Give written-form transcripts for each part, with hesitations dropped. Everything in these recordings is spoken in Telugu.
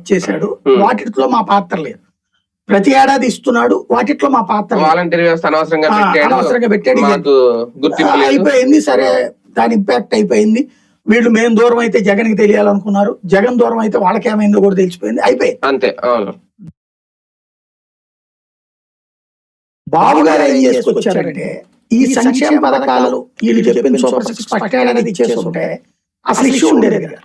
చేశాడు, వాటిలో మా పాత్ర లేదు. ప్రతి ఏడాది ఇస్తున్నాడు, వాటిలో మా పాత్ర అనవసరంగా పెట్టాడు. అయిపోయింది, సరే దాని ఇంపాక్ట్ అయిపోయింది. వీళ్ళు మేము దూరం అయితే జగన్ కి తెలియాలనుకున్నారు, జగన్ దూరం అయితే వాళ్ళకేమైందో కూడా తెలిసిపోయింది, అయిపోయింది అంతే. బాబు గారు ఏం చేసుకొచ్చారంటే ఈ సంక్షేమ పథకాలు వీళ్ళు చెప్పిన సూపర్ సిక్స్ పట్టేడాది ఇచ్చేస్తుంటే అసలు ఇష్యూ ఉండేది కదా.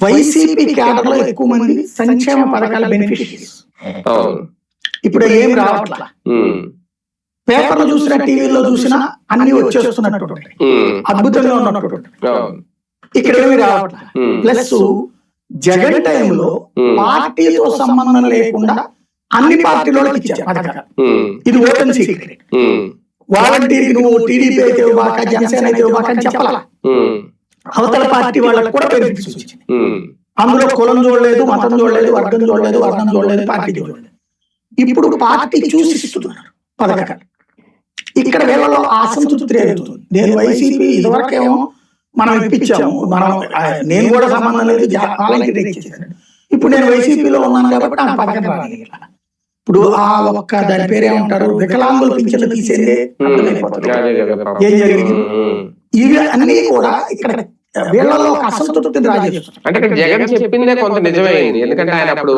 వైసీపీ క్యాడర్ లో ఎక్కువ మంది సంక్షేమ పథకాల బెనిఫిషరీస్. ఇప్పుడు ఏం రావట్లా, పేపర్లో చూసినా టీవీలో చూసినా అన్ని వచ్చేస్తున్నట్టు అద్భుతంగా ఉన్నట్టు, ఇక్కడ ఏమి రావట్లా. ప్లస్ జగన్ టైంలో పార్టీతో సంబంధం లేకుండా అన్ని పార్టీలకు ఇచ్చారు పథకాలు. ఇది ఓపెన్ సీక్రెట్. వాలంటీర్ నువ్వు టీడీపీ అయితే ఇవ్వక, జనసేన అయితే ఇవ్వక అని చెప్పాలా. అవతల పార్టీ వాళ్ళకు కూడా బెనిఫిట్స్ వచ్చింది. అందులో కులం చూడలేదు, మతం చూడలేదు, వర్గం చూడలేదు, వర్ణం చూడలేదు, పార్టీ చూడలేదు. ఇప్పుడు పార్టీ చూసి ఇస్తున్నారు పథకాలు. ఇక్కడ వీళ్ళలో అసంతృప్తి అవుతుంది. నేను వైసీపీ ఇదివరకేమో మనం ఇప్పించాము, నేను కూడా సంబంధం లేదు, ఇప్పుడు నేను వైసీపీలో ఉన్నాను కాబట్టి ఆ పథకం రాలేదు. ఇప్పుడు ఆ ఒక్క దాని పేరేమంటారు, వికలాంగుల పింఛన్లు తీసేదే ఏం జరిగింది. ఇవి అన్ని కూడా ఇక్కడ వీళ్ళలో ఒక అసంతృప్తిని రాజేస్తారు. అంటే జగన్ చెప్పిందే కొంత నిజమైంది, ఎందుకంటే ఆయన అప్పుడు